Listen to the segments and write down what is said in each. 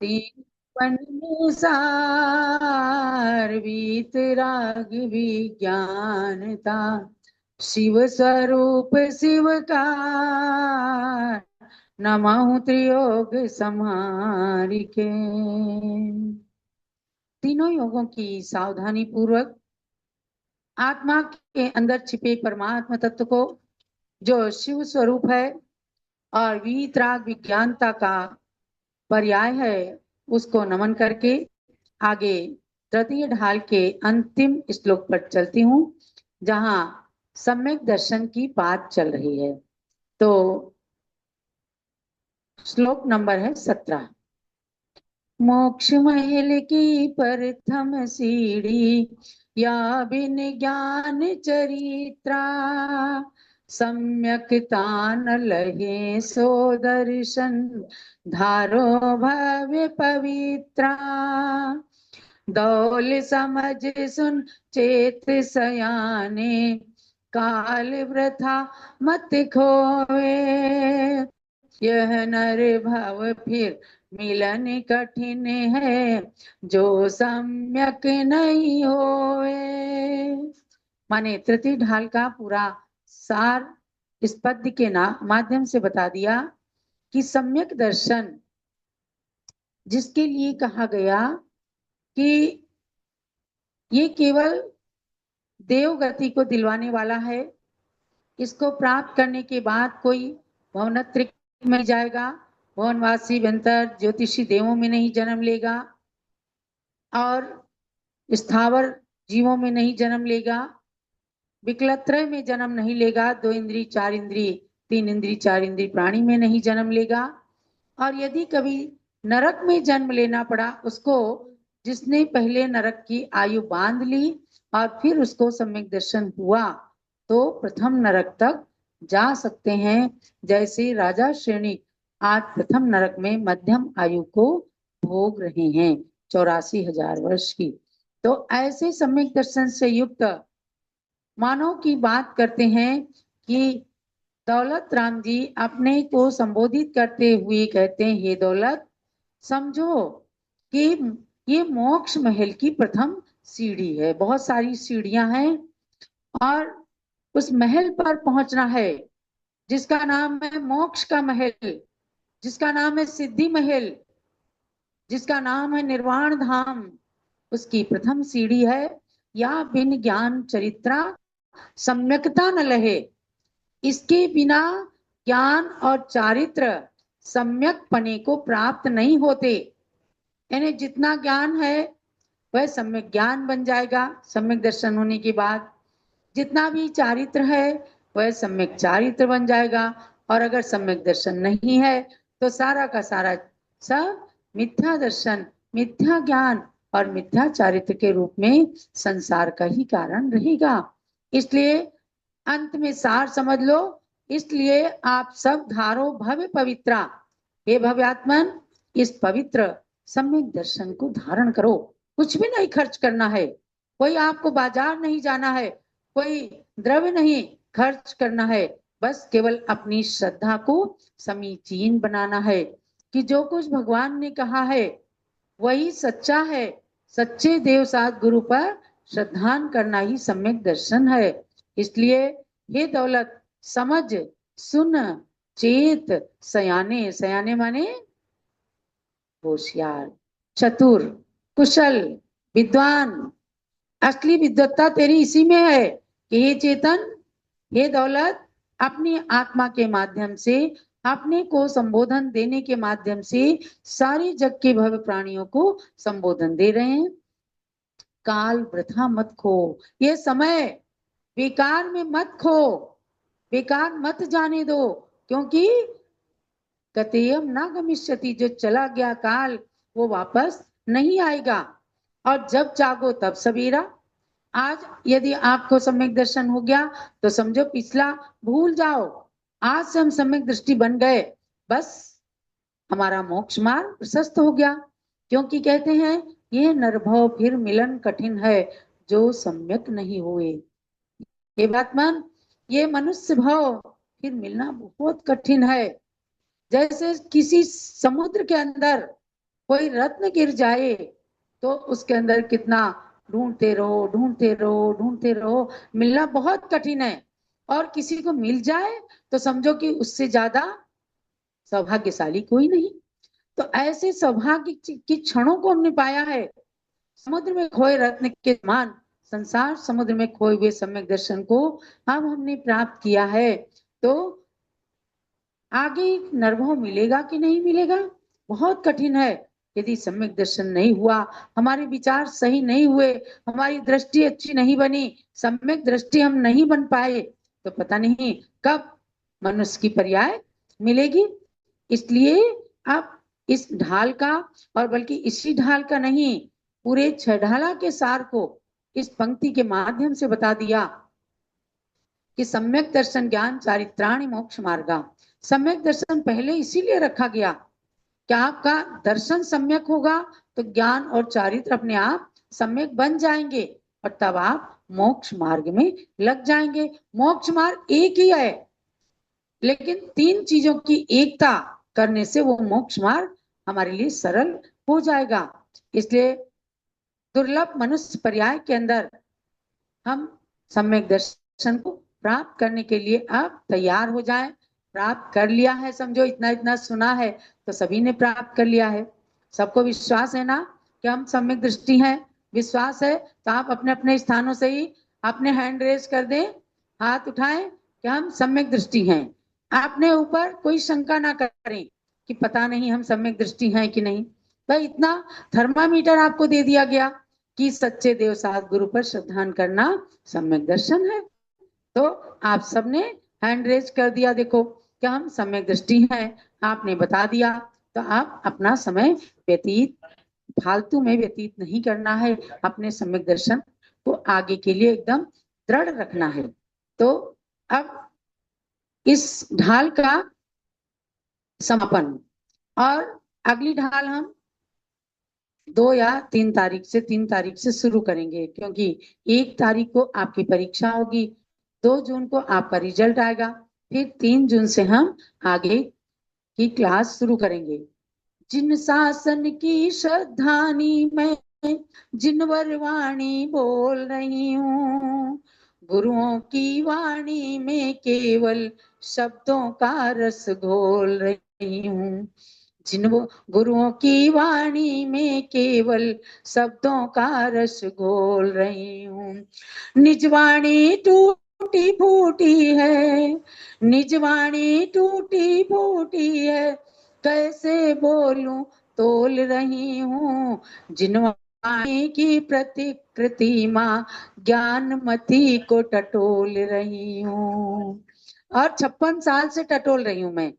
तीन में सार वीतराग विज्ञानता, शिव स्वरूप शिव का नमः त्रियोग समारिके। तीनों योगों की सावधानी पूर्वक आत्मा के अंदर छिपे परमात्मा तत्व को, जो शिव स्वरूप है और वीतराग विज्ञानता का पर्याय है, उसको नमन करके आगे तृतीय ढाल के अंतिम श्लोक पर चलती हूँ, जहां सम्यक दर्शन की बात चल रही है। तो श्लोक नंबर है 17। मोक्ष महल की प्रथम सीढ़ी, या बिन ज्ञान चरित्रा, सम्यक तान लहे सो दर्शन, धारो भव्य पवित्रा। दौल समझ सुन चेत सयाने, काल वृथा मत खोवे, यह नर भव फिर मिलन कठिन है, जो सम्यक नहीं होवे। माने तृतीय ढाल का पूरा सार इस पद्य के माध्यम से बता दिया कि सम्यक दर्शन जिसके लिए कहा गया कि ये केवल देव गति को दिलवाने वाला है, इसको प्राप्त करने के बाद कोई भवनत्रिक में जाएगा, भवनवासी व्यंतर ज्योतिषी देवों में नहीं जन्म लेगा और स्थावर जीवों में नहीं जन्म लेगा, विकलत्रय में जन्म नहीं लेगा, 2 इंद्री 4 इंद्री 3 इंद्री 4 इंद्री प्राणी में नहीं जन्म लेगा। और यदि कभी नरक में जन्म लेना पड़ा, उसको जिसने पहले नरक की आयु बांध ली और फिर उसको सम्यक दर्शन हुआ, तो प्रथम नरक तक जा सकते हैं। जैसे राजा श्रेणी आज प्रथम नरक में मध्यम आयु को भोग रहे हैं, 84,000 वर्ष की। तो ऐसे सम्यक दर्शन से युक्त मानव की बात करते हैं कि दौलत राम जी अपने को संबोधित करते हुए कहते हैं, हे दौलत, समझो कि ये मोक्ष महल की प्रथम सीढ़ी है। बहुत सारी सीढ़ियां हैं और उस महल पर पहुंचना है जिसका नाम है मोक्ष का महल, जिसका नाम है सिद्धि महल, जिसका नाम है निर्वाण धाम। उसकी प्रथम सीढ़ी है, या बिन ज्ञान चरित्रा सम्यकता न लहे। इसके बिना ज्ञान और चारित्र सम्यक पने को प्राप्त नहीं होते। यानी जितना ज्ञान है वह सम्यक ज्ञान बन जाएगा सम्यक दर्शन होने के बाद, जितना भी चारित्र है वह सम्यक चारित्र बन जाएगा। और अगर सम्यक दर्शन नहीं है तो सारा का सारा सब मिथ्या दर्शन, मिथ्या ज्ञान और मिथ्या चारित्र के रूप में संसार का ही कारण रहेगा। इसलिए अंत में सार समझ लो, इसलिए आप सब धारो भव्य पवित्रा, हे भव्यात्मन, इस पवित्र सम्यक दर्शन को धारण करो। कुछ भी नहीं खर्च करना है, कोई आपको बाजार नहीं जाना है, कोई द्रव्य नहीं खर्च करना है, बस केवल अपनी श्रद्धा को समीचीन बनाना है कि जो कुछ भगवान ने कहा है वही सच्चा है। सच्चे देव साथ गुरु पर श्रद्धान करना ही सम्यक दर्शन है। इसलिए हे दौलत, समझ सुन चेत सयाने, सयाने माने होशियार, चतुर, कुशल, विद्वान। असली विद्वत्ता तेरी इसी में है कि हे चेतन, हे दौलत, अपनी आत्मा के माध्यम से, अपने को संबोधन देने के माध्यम से सारे जग के भव्य प्राणियों को संबोधन दे रहे हैं। काल वृथा मत खो, ये समय बेकार में मत खो, बेकार मत जाने दो, क्योंकि कतेयम ना गमिष्यति, जो चला गया काल वो वापस नहीं आएगा। और जब जागो तब सवेरा। आज यदि आपको सम्यक दर्शन हो गया तो समझो पिछला भूल जाओ, आज से हम सम्यक दृष्टि बन गए, बस हमारा मोक्ष मार्ग प्रशस्त हो गया। क्योंकि कहते हैं ये नरभव फिर मिलन कठिन है, जो सम्यक नहीं हुए। ये बात मान, ये मनुष्य भाव फिर मिलना बहुत कठिन है। जैसे किसी समुद्र के अंदर कोई रत्न गिर जाए तो उसके अंदर कितना ढूंढते रहो, ढूंढते रहो, ढूंढते रहो, मिलना बहुत कठिन है। और किसी को मिल जाए तो समझो कि उससे ज्यादा सौभाग्यशाली कोई नहीं। तो ऐसे सौभाग्य की क्षणों को हमने पाया है। समुद्र में खोए रत्न के समान संसार समुद्र में खोए हुए सम्यक दर्शन को अब हमने प्राप्त किया है। तो आगे नरभव मिलेगा कि नहीं मिलेगा, बहुत कठिन है। यदि सम्यक दर्शन नहीं हुआ, हमारे विचार सही नहीं हुए, हमारी दृष्टि अच्छी नहीं बनी, सम्यक दृष्टि हम नहीं बन पाए, तो पता नहीं कब मनुष्य की पर्याय मिलेगी। इसलिए आप इस ढाल का, और बल्कि इसी ढाल का नहीं, पूरे छह ढाला के सार को इस पंक्ति के माध्यम से बता दिया कि सम्यक दर्शन ज्ञान चारित्राणि मोक्ष मार्गा। सम्यक दर्शन पहले इसीलिए रखा गया कि आपका दर्शन सम्यक होगा तो ज्ञान और चारित्र अपने आप सम्यक बन जाएंगे, और तब आप मोक्ष मार्ग में लग जाएंगे। मोक्ष मार्ग एक ही है, लेकिन तीन चीजों की एकता करने से वो मोक्ष मार्ग हमारे लिए सरल हो जाएगा। इसलिए दुर्लभ मनुष्य पर्याय के अंदर हम सम्यक दर्शन को प्राप्त करने के लिए अब तैयार हो जाएं। प्राप्त कर लिया है, समझो इतना इतना सुना है तो सभी ने प्राप्त कर लिया है। सबको विश्वास है ना कि हम सम्यक दृष्टि हैं? विश्वास है तो आप अपने अपने स्थानों से ही अपने हैंड रेज कर दें, हाथ उठाएं कि हम सम्यक दृष्टि हैं। अपने ऊपर कोई शंका ना करें कि पता नहीं हम सम्यक दृष्टि हैं कि नहीं। भाई इतना थर्मामीटर आपको दे दिया गया कि सच्चे देव साथ गुरु पर श्रद्धान करना सम्यक दर्शन है। तो आप सबने हैंड रेज कर दिया, देखो क्या हम सम्यक दृष्टि हैं, आपने बता दिया। तो आप अपना समय व्यतीत फालतू में व्यतीत नहीं करना है, अपने सम्यक दर्शन को आगे के लिए एकदम दृढ़ रखना है। तो अब इस ढाल का समापन, और अगली ढाल हम 2 या 3 तारीख से 3 तारीख से शुरू करेंगे, क्योंकि 1 तारीख को आपकी परीक्षा होगी, 2 जून को आपका रिजल्ट आएगा, फिर 3 जून से हम आगे की क्लास शुरू करेंगे। जिन शासन की श्रद्धानी मैं जिन वर वाणी बोल रही हूँ, गुरुओं की वाणी में केवल शब्दों का रस घोल रही हूँ। जिन गुरुओं की वाणी में केवल शब्दों का रस घोल रही हूँ। निजवाणी टूटी फूटी है, निजवाणी टूटी फूटी है, कैसे बोलूं तोल रही हूँ। जिनवाणी की प्रतिकृति माँ ज्ञानमती को टटोल रही हूँ। और 56 साल से टटोल रही हूँ मैं,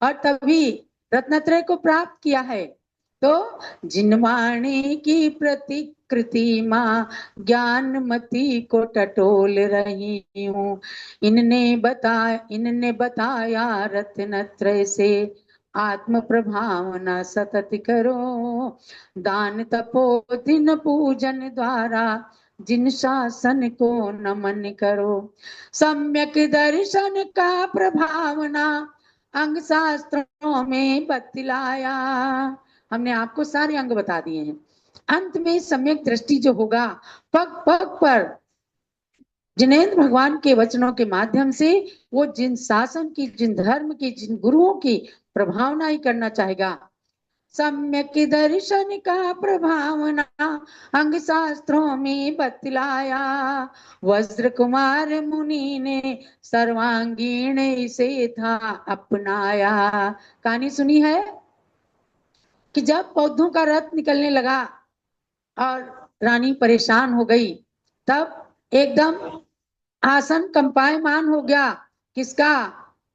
और तभी रत्नत्रय को प्राप्त किया है। तो जिनवाणी की प्रतिकृति माँ ज्ञानमती को टटोल रही हूँ। इनने बताया रत्नत्रय से आत्म प्रभावना सतत करो। दान तपो दिन पूजन द्वारा जिन शासन को नमन करो। सम्यक दर्शन का प्रभावना अंग शास्त्रों में बतलाया। हमने आपको सारे अंग बता दिए हैं। अंत में सम्यक दृष्टि जो होगा, पग पग पर जिनेंद्र भगवान के वचनों के माध्यम से वो जिन शासन की, जिन धर्म की, जिन गुरुओं की प्रभावना ही करना चाहेगा। सम्यक दर्शन का प्रभावना अंग शास्त्रों में बतलाया। वज्र कुमार मुनि ने सर्वांगीण इसे था अपनाया। कहानी सुनी है कि जब पौधों का रथ निकलने लगा और रानी परेशान हो गई, तब एकदम आसन कंपायमान हो गया। किसका?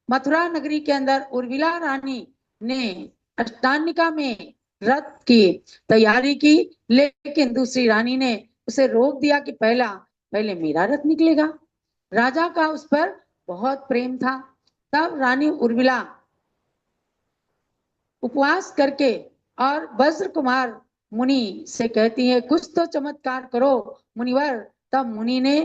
मथुरा नगरी के अंदर उर्मिला रानी ने अष्टानिका में रथ की तैयारी की, लेकिन दूसरी रानी ने उसे रोक दिया कि पहले मेरा रथ निकलेगा। राजा का उस पर बहुत प्रेम था। तब रानी उर्मिला उपवास करके और वज्र कुमार मुनि से कहती है कुछ तो चमत्कार करो मुनिवर। तब मुनि ने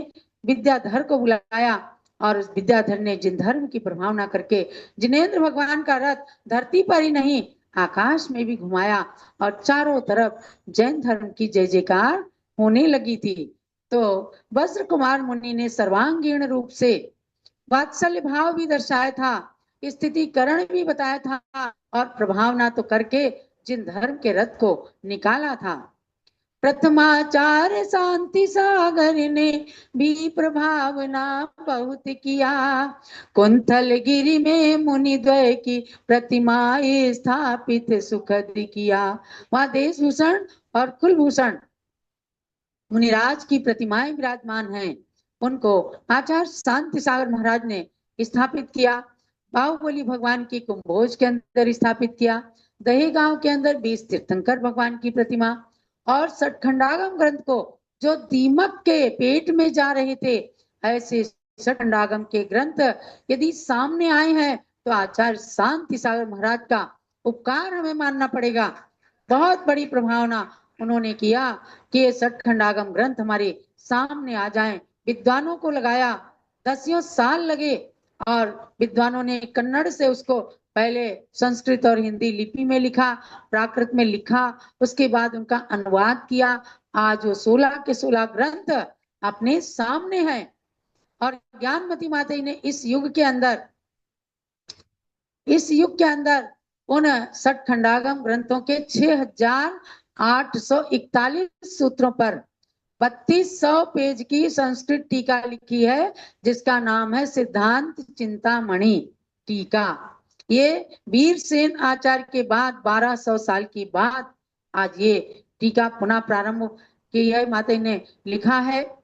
विद्याधर को बुलाया, और उस विद्याधर ने जिन धर्म की प्रभावना करके जिनेंद्र भगवान का रथ धरती पर ही नहीं आकाश में भी घुमाया और चारों तरफ जैन धर्म की जय जयकार होने लगी थी। तो वज्र कुमार मुनि ने सर्वांगीण रूप से वात्सल्य भाव भी दर्शाया था, स्थितिकरण भी बताया था और प्रभावना तो करके जिन धर्म के रथ को निकाला था। प्रथमाचार्य शांति सागर ने भी प्रभावना बहुत किया, कुंथल गिरि में मुनि द्वय की प्रतिमाएं स्थापित सुखद किया। वहां देशभूषण और कुलभूषण मुनिराज की प्रतिमाएं विराजमान हैं, उनको आचार्य शांति सागर महाराज ने स्थापित किया। बाहुबली भगवान की कुंभोज के अंदर स्थापित किया। दही गांव के अंदर 20 तीर्थंकर भगवान की प्रतिमा और सठखंडागम ग्रंथ को जो दीमक के पेट में जा रहे थे, ऐसे सठखंडागम के ग्रंथ यदि सामने आए हैं तो आचार्य शांति सागर महाराज का उपकार हमें मानना पड़ेगा। बहुत बड़ी प्रभावना उन्होंने किया कि ये सठखंडागम ग्रंथ हमारे सामने आ जाएं। विद्वानों को लगाया, 10 साल लगे और विद्वानों ने कन्नड़ से उसको पहले संस्कृत और हिंदी लिपि में लिखा, प्राकृत में लिखा, उसके बाद उनका अनुवाद किया। आज वो 16 के 16 ग्रंथ अपने सामने हैं और ज्ञानमती माता ने इस युग के अंदर उन सठखंडागम ग्रंथों के 6841 सूत्रों पर 3200 पेज की संस्कृत टीका लिखी है, जिसका नाम है सिद्धांत चिंतामणि टीका। ये वीरसेन आचार्य के बाद 1200 साल की बाद आज ये टीका पुनः प्रारंभ की है, माता ने लिखा है।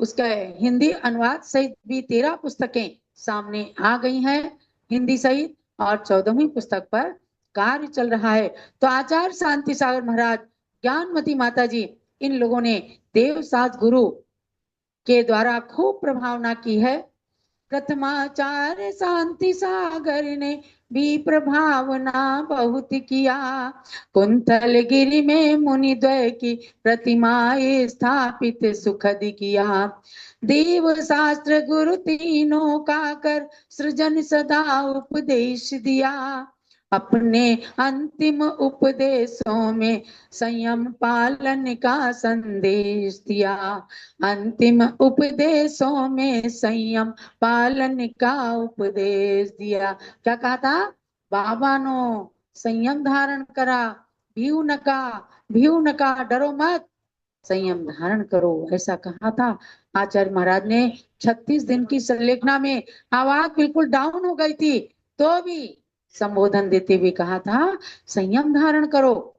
उसका हिंदी अनुवाद सहित भी 13 पुस्तकें सामने आ गई हैं हिंदी सहित, और 14वीं पुस्तक पर कार्य चल रहा है। तो आचार्य शांति सागर महाराज, ज्ञानमती माता जी, इन लोगों ने देवसाज गुरु के द्वारा खूब प्रभावना की है। प्रथमाचार्य शांति सागर ने भी प्रभावना बहुत किया, कुंथल गिरि में मुनि द्वय की प्रतिमाएं स्थापित सुखद किया। देव शास्त्र गुरु तीनों का कर सृजन सदा उपदेश दिया, अपने अंतिम उपदेशों में संयम पालन का संदेश दिया। अंतिम उपदेशों में संयम पालन का उपदेश दिया। क्या कहा था? बाबा नो संयम धारण करा, भीव नका, डरो मत, संयम धारण करो, ऐसा कहा था आचार्य महाराज ने। 36 दिन की संलेखना में आवाज बिल्कुल डाउन हो गई थी, तो भी संबोधन देते हुए कहा था संयम धारण करो।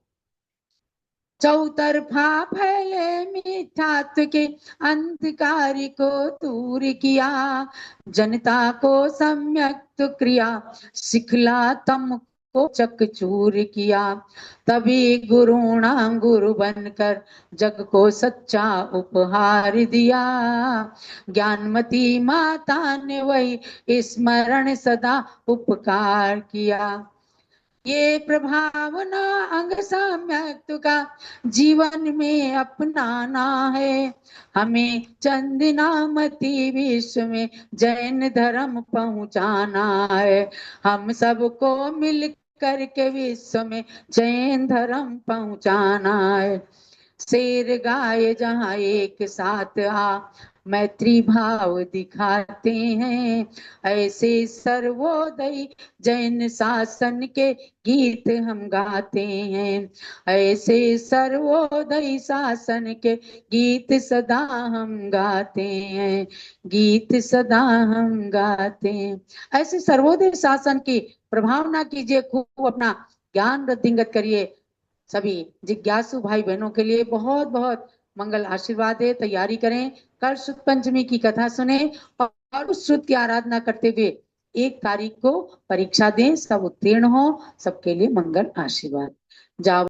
चौतरफा फैले मिथ्यात्व के अंधकार को दूर किया, जनता को सम्यक क्रिया सिखला तम को चकचूर किया। तभी गुरुणाम गुरु बनकर जग को सच्चा उपहार दिया, ज्ञानमती माता ने वही स्मरण सदा उपकार किया। ये प्रभावना अंग सम्यक का जीवन में अपनाना है, हमें चंदनामती विश्व में जैन धर्म पहुंचाना है। हम सबको मिल करके विश्व में जैन धर्म पहुंचाना है। शेर गाय जहाँ एक साथ आ मैत्री भाव दिखाते हैं, ऐसे सर्वोदय जैन शासन के गीत हम गाते हैं। ऐसे सर्वोदय शासन के गीत सदा हम गाते हैं, गीत सदा हम गाते हैं। ऐसे सर्वोदय शासन की प्रभावना कीजिए, खूब अपना ज्ञान वृद्धिंगत करिए। सभी जिज्ञासु भाई बहनों के लिए बहुत बहुत मंगल आशीर्वाद है। तैयारी करें, कल शुद्ध पंचमी की कथा सुने और उस शुद्ध की आराधना करते हुए 1 तारीख को परीक्षा दें, सब उत्तीर्ण हो, सबके लिए मंगल आशीर्वाद। जाओ।